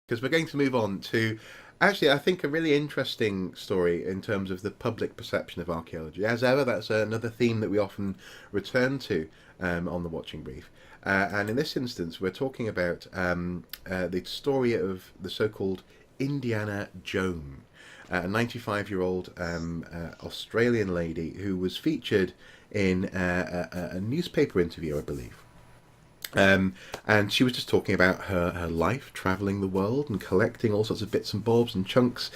because we're going to move on to actually, I think, a really interesting story in terms of the public perception of archaeology. As ever, that's another theme that we often return to on the Watching Brief. And in this instance, we're talking about the story of the so-called Indiana Joan, a 95-year-old Australian lady who was featured in a newspaper interview, I believe. And she was just talking about her life travelling the world and collecting all sorts of bits and bobs and chunks.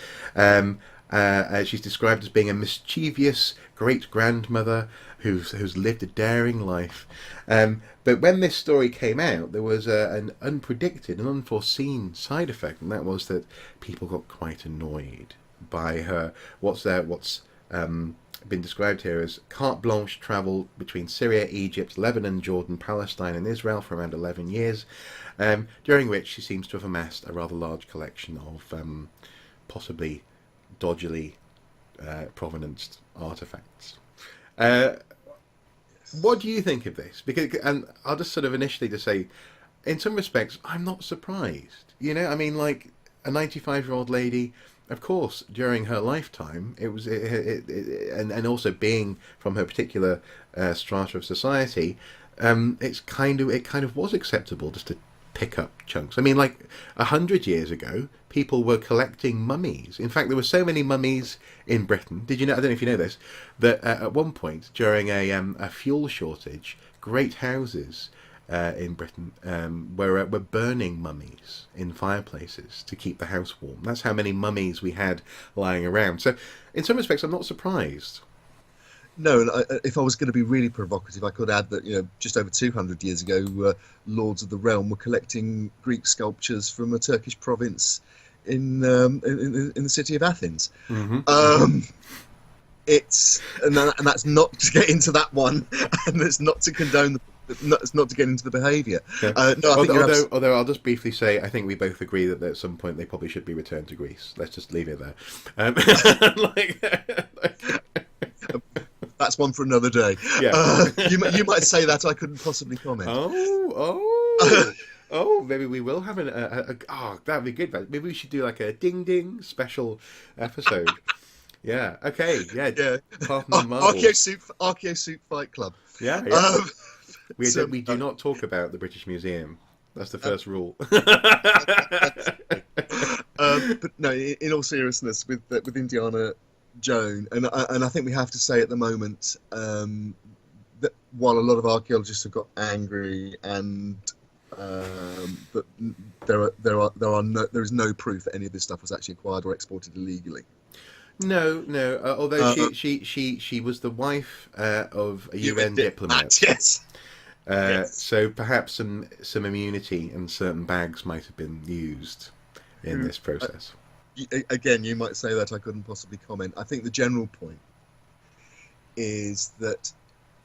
She's described as being a mischievous great-grandmother who's lived a daring life. But when this story came out, there was an unpredicted and unforeseen side effect, and that was that people got quite annoyed by her. What's been described here as carte blanche travel between Syria, Egypt, Lebanon, Jordan, Palestine and Israel for around 11 years, during which she seems to have amassed a rather large collection of possibly dodgily provenanced artefacts. What do you think of this? Because, and I'll just sort of initially just say, in some respects, I'm not surprised. You know, I mean, like a 95-year-old lady. Of course, during her lifetime, and also being from her particular strata of society, it kind of was acceptable just to pick up chunks. I mean, like 100 years ago, people were collecting mummies. In fact, there were so many mummies in Britain. Did you know? I don't know if you know this, that at one point during a fuel shortage, great houses in Britain were burning mummies in fireplaces to keep the house warm. That's how many mummies we had lying around. So, in some respects, I'm not surprised. No, and if I was going to be really provocative, I could add that just over 200 years ago, Lords of the Realm were collecting Greek sculptures from a Turkish province in the city of Athens. Mm-hmm. And that's not to get into that one, and it's not to condone it's not to get into the behaviour. Yeah. No, although I'll just briefly say, I think we both agree that at some point they probably should be returned to Greece. Let's just leave it there. That's one for another day. Yeah. You might say that. I couldn't possibly comment. Oh, maybe we will have that'd be good. Maybe we should do like a ding ding special episode. Yeah. Okay. Yeah. Archaeo Soup Fight Club. Yeah. We do not talk about the British Museum. That's the first rule. But no, in all seriousness, with Indiana Joan, and I think we have to say at the moment that while a lot of archaeologists have got angry and but there is no proof that any of this stuff was actually acquired or exported illegally. No. Although she was the wife of a UN diplomat. Yes. So perhaps some immunity and certain bags might have been used in this process. Again, you might say that I couldn't possibly comment. I think the general point is that,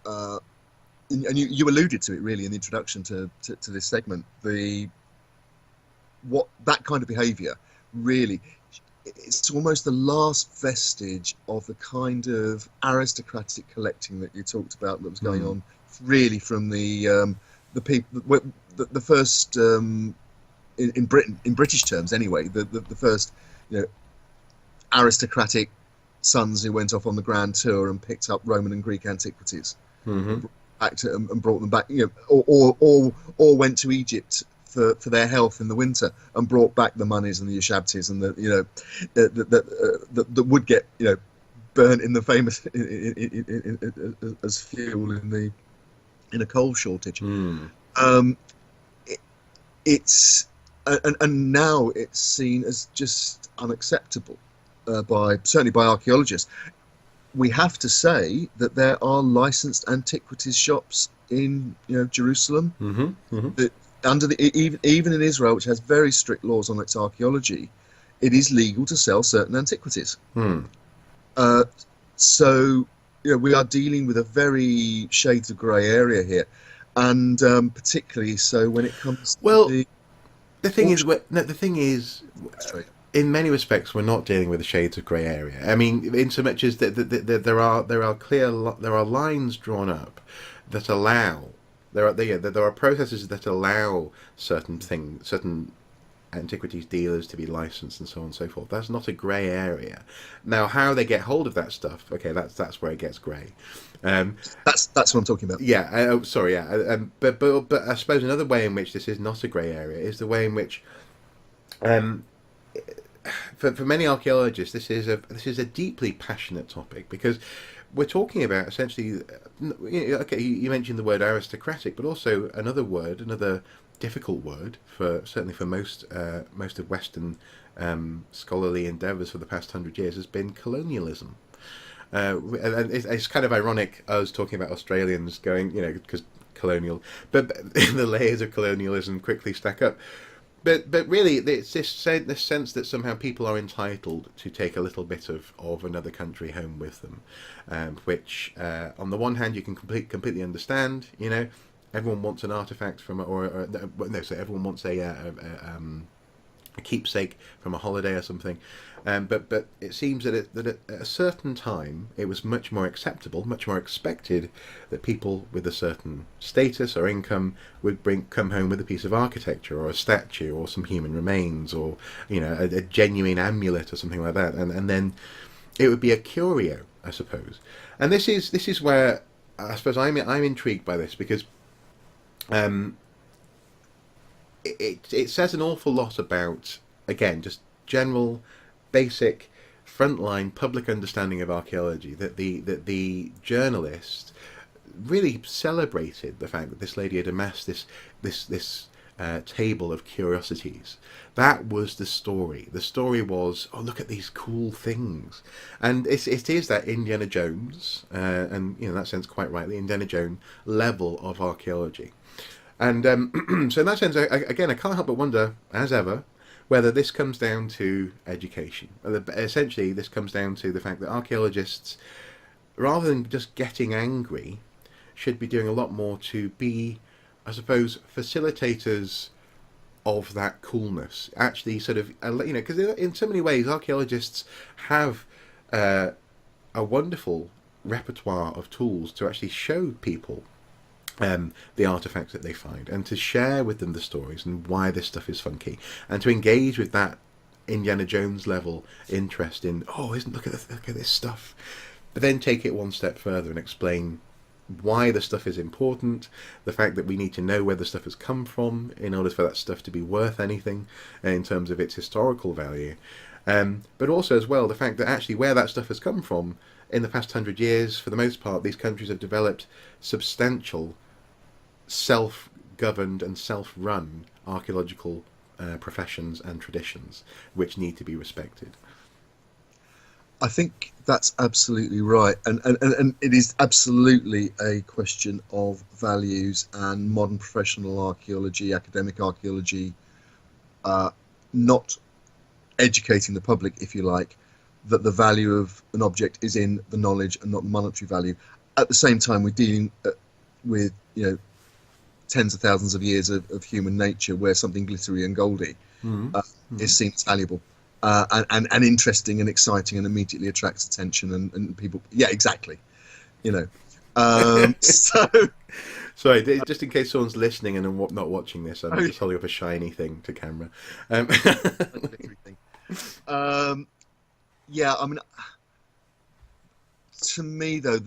and you alluded to it really in the introduction to this segment, that kind of behaviour really, it's almost the last vestige of the kind of aristocratic collecting that you talked about that was going on really from the people, the first in Britain, in British terms anyway, the first aristocratic sons who went off on the grand tour and picked up Roman and Greek antiquities, and brought them back, or went to Egypt for their health in the winter and brought back the monies and the ushabtis and that would get burnt in the famous as fuel in a coal shortage. It's and now it's seen as just unacceptable certainly by archaeologists. We have to say that there are licensed antiquities shops in Jerusalem. That under even in Israel, which has very strict laws on its archaeology, it is legal to sell certain antiquities. So we are dealing with a very shades of grey area here, and particularly so when it comes to the thing is, in many respects, we're not dealing with the shades of grey area. I mean, in so much as that there are lines drawn up that allow there are processes that allow certain antiquities dealers to be licensed and so on and so forth. That's not a grey area. Now, how they get hold of that stuff, okay, that's where it gets grey. That's what I'm talking about. Yeah, sorry, yeah. But I suppose another way in which this is not a grey area is the way in which, for many archaeologists, this is a deeply passionate topic, because we're talking about essentially, okay, you mentioned the word aristocratic, but also another difficult word certainly for most of Western scholarly endeavours for the past 100 years has been colonialism. And it's kind of ironic us talking about Australians going, because colonial, but the layers of colonialism quickly stack up. But really, it's this sense that somehow people are entitled to take a little bit of another country home with them, which on the one hand you can completely understand. Everyone wants an artifact from, so everyone wants a keepsake from a holiday or something. But it seems that at a certain time it was much more acceptable, much more expected that people with a certain status or income would come home with a piece of architecture or a statue or some human remains, or a genuine amulet or something like that, and then it would be a curio, I suppose. And this is where I suppose I'm intrigued by this, because it says an awful lot about, again, just general, basic, frontline public understanding of archaeology, that the journalist really celebrated the fact that this lady had amassed this table of curiosities. That was the story. The story was, oh, look at these cool things. And it is that Indiana Jones, and in that sense quite rightly, Indiana Jones level of archaeology. And so in that sense, again, I can't help but wonder, as ever, whether this comes down to education. Essentially, this comes down to the fact that archaeologists, rather than just getting angry, should be doing a lot more to be, I suppose, facilitators of that coolness. Actually, sort of, because in so many ways, archaeologists have a wonderful repertoire of tools to actually show people the artifacts that they find, and to share with them the stories and why this stuff is funky, and to engage with that Indiana Jones level interest in, look at this stuff, but then take it one step further and explain why the stuff is important, the fact that we need to know where the stuff has come from in order for that stuff to be worth anything in terms of its historical value, but also as well the fact that actually where that stuff has come from in the past 100 years, for the most part, these countries have developed substantial self-governed and self-run archaeological professions and traditions which need to be respected. I think that's absolutely right, and it is absolutely a question of values, and modern professional archaeology, academic archaeology, not educating the public, if you like, that the value of an object is in the knowledge and not monetary value. At the same time, we're dealing with tens of thousands of years of human nature where something glittery and goldy is seen as valuable and interesting and exciting and immediately attracts attention and people. Yeah, exactly. So. Sorry, just in case someone's listening and not watching this, I'm just holding up a shiny thing to camera. Yeah, I mean, to me though,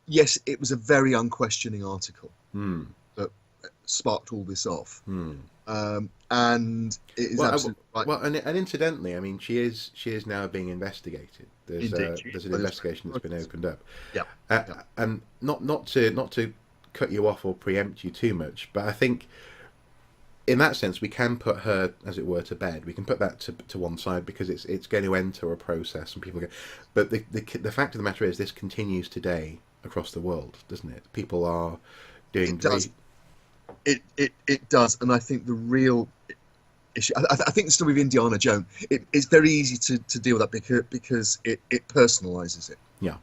yes, it was a very unquestioning article that sparked all this off, and it is absolutely right. Well, and incidentally, I mean, she is now being investigated. There's an investigation that's been opened up. Yeah, and not to cut you off or preempt you too much, but I think in that sense we can put her, as it were, to bed. We can put that to one side because it's going to enter a process and people go. But the fact of the matter is, this continues today across the world, doesn't it? People are doing. It does. It does, and I think the real issue. I think the story of Indiana Jones. It's very easy to deal with that because it personalises it. Yeah.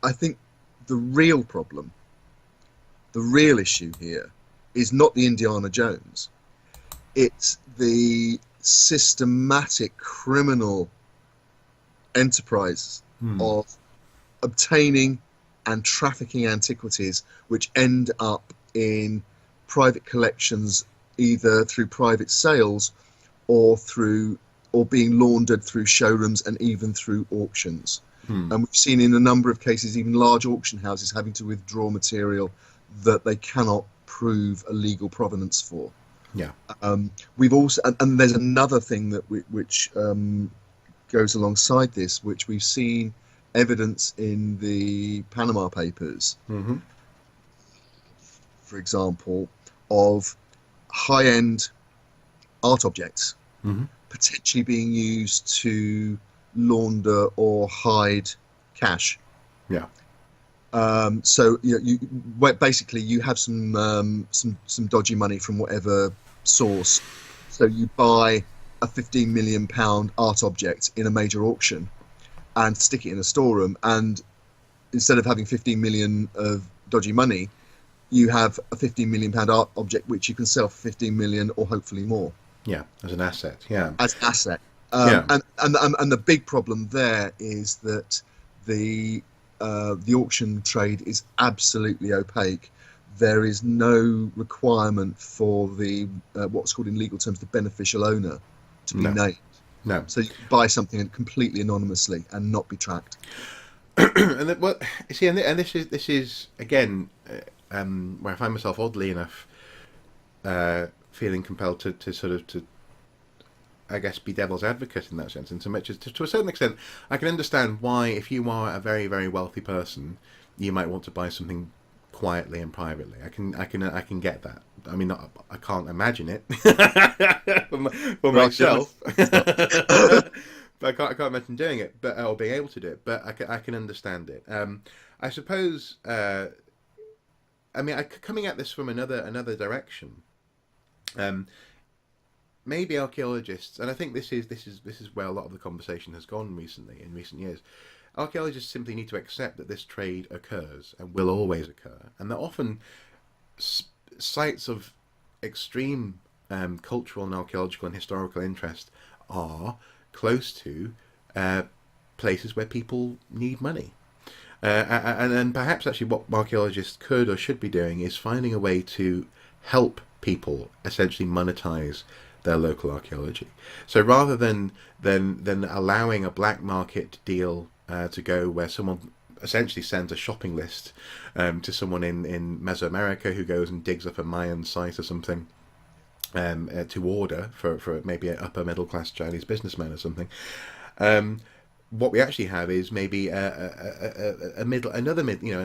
I think the real problem, the real issue here, is not the Indiana Jones. It's the systematic criminal enterprise of obtaining and trafficking antiquities, which end up in private collections, either through private sales or being laundered through showrooms and even through auctions. And we've seen in a number of cases even large auction houses having to withdraw material that they cannot prove a legal provenance for. Yeah. We've also, and there's another thing that which goes alongside this, which we've seen evidence in the Panama Papers, for example, of high-end art objects potentially being used to launder or hide cash. Yeah. So basically you have some dodgy money from whatever source. So you buy a £15 million art object in a major auction and stick it in a storeroom, and instead of having 15 million of dodgy money, you have a £15 million art object which you can sell for 15 million or hopefully more. Yeah, as an asset. Yeah. As an asset. Yeah. And the big problem there is that the auction trade is absolutely opaque. There is no requirement for the what's called in legal terms the beneficial owner to be named. No. So you can buy something completely anonymously and not be tracked. And this is again where I find myself oddly enough feeling compelled to sort of I guess be devil's advocate in that sense, in so much as to a certain extent I can understand why, if you are a very, very wealthy person, you might want to buy something quietly and privately. I can get that. I mean, I can't imagine it for myself, but I can't imagine doing it, or being able to do it. But I can understand it. I suppose. I mean, coming at this from another direction. Maybe archaeologists, and I think this is where a lot of the conversation has gone recently, in recent years. Archaeologists simply need to accept that this trade occurs and will always occur, and that often sites of extreme cultural and archaeological and historical interest are close to places where people need money. And perhaps actually what archaeologists could or should be doing is finding a way to help people essentially monetize their local archaeology. So rather than allowing a black market deal to go where someone essentially sends a shopping list to someone in Mesoamerica who goes and digs up a Mayan site or something to order for maybe an upper middle class Chinese businessman or something. What we actually have is maybe an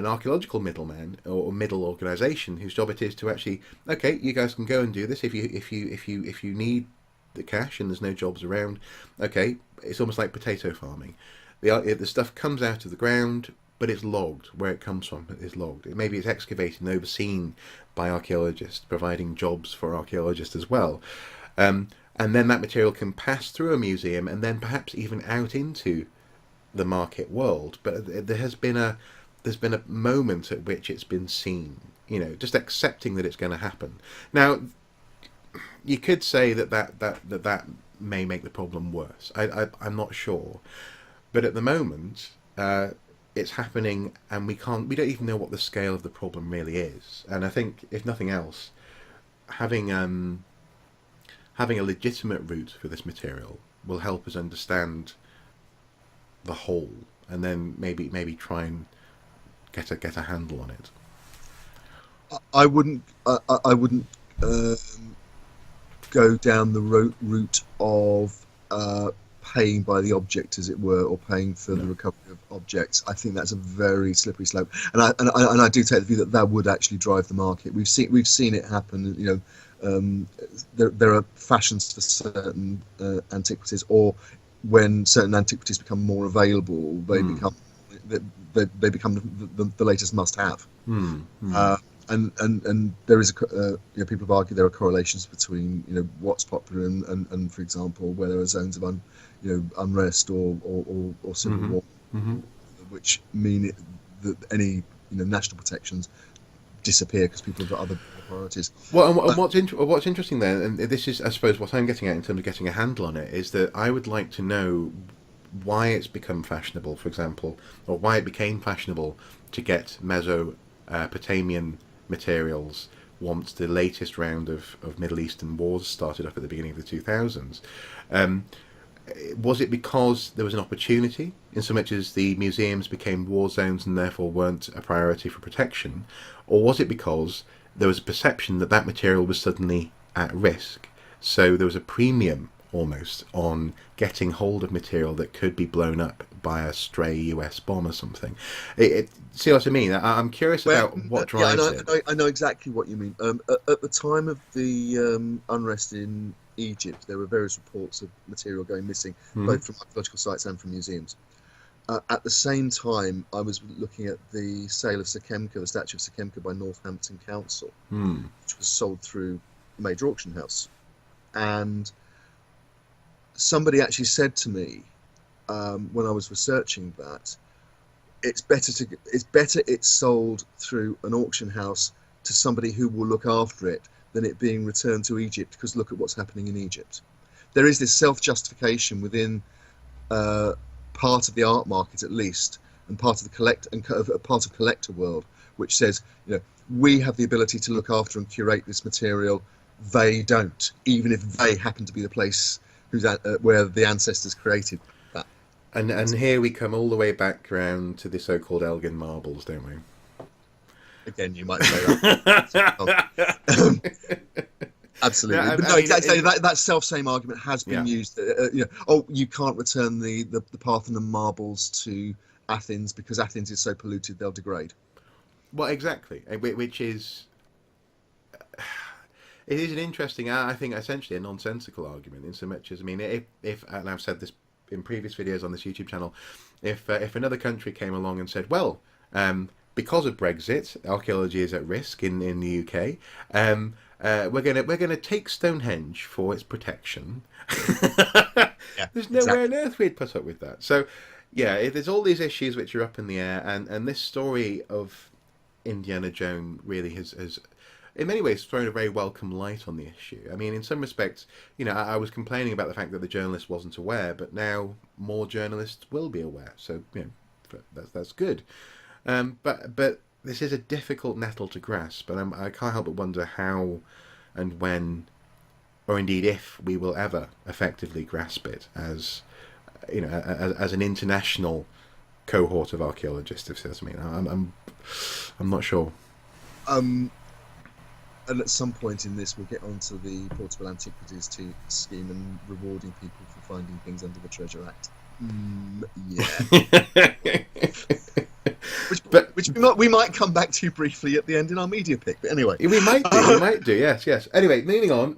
archaeological middleman or middle organisation whose job it is to actually, okay, you guys can go and do this if you need the cash and there's no jobs around. Okay, it's almost like potato farming. The stuff comes out of the ground, but it's logged. Where it comes from is logged. Maybe it's excavated and overseen by archaeologists, providing jobs for archaeologists as well. And then that material can pass through a museum and then perhaps even out into the market world. But there's been a moment at which it's been seen. Just accepting that it's going to happen. Now, you could say that may make the problem worse. I'm not sure, but at the moment, it's happening, and we don't even know what the scale of the problem really is. And I think, if nothing else, having a legitimate route for this material will help us understand the whole, and then maybe try and get a handle on it. I wouldn't go down the route of paying by the object, as it were, or paying for the recovery of objects. I think that's a very slippery slope, and I do take the view that would actually drive the market. We've seen it happen. There are fashions for certain antiquities, or when certain antiquities become more available, they become the latest must-have. And there is people have argued there are correlations between what's popular and for example where there are zones of unrest or civil war, which mean that any national protections disappear because people have got other priorities. Well, and what's interesting there, and this is, I suppose, what I'm getting at in terms of getting a handle on it, is that I would like to know why it's become fashionable, for example, or why it became fashionable to get Mesopotamian materials once the latest round of Middle Eastern wars started up at the beginning of the 2000s. Um, was it because there was an opportunity, in so much as the museums became war zones and therefore weren't a priority for protection, or was it because there was a perception that that material was suddenly at risk? So there was a premium almost on getting hold of material that could be blown up by a stray US bomb or something. See what I mean? I'm curious about what drives it. I know exactly what you mean. At the time of the unrest in Egypt, there were various reports of material going missing, both from archaeological sites and from museums. At the same time, I was looking at the sale of Sekemka, the statue of Sekemka by Northampton Council, which was sold through a major auction house. And somebody actually said to me when I was researching that it's better it's sold through an auction house to somebody who will look after it than it being returned to Egypt, because look at what's happening in Egypt. There is this self-justification within part of the art market, at least, and part of the part of collector world, which says, we have the ability to look after and curate this material. They don't, even if they happen to be the place where the ancestors created that. And here we come all the way back around to the so-called Elgin marbles, don't we? Again, you might say that. Absolutely. No, but exactly. That self-same argument has been used. You can't return the Parthenon marbles to Athens because Athens is so polluted they'll degrade. Well, exactly. Which is... It is an interesting, I think, essentially a nonsensical argument, in so much as, I mean, if and I've said this in previous videos on this YouTube channel, if another country came along and said, well, because of Brexit, archaeology is at risk in the UK, we're gonna take Stonehenge for its protection. There's nowhere on earth we'd put up with that. So, there's all these issues which are up in the air, and this story of Indiana Jones really has in many ways thrown a very welcome light on the issue. I mean, in some respects, I was complaining about the fact that the journalist wasn't aware, but now more journalists will be aware. So, that's good. But this is a difficult nettle to grasp, and I can't help but wonder how and when, or indeed if, we will ever effectively grasp it as, as an international cohort of archaeologists. If that's what I mean, I'm not sure. And at some point in this, we'll get onto the Portable Antiquities scheme and rewarding people for finding things under the Treasure Act. Which we might come back to briefly at the end in our media pick. But anyway, we might do. Yes. Anyway, moving on.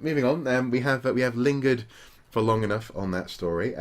We have lingered for long enough on that story.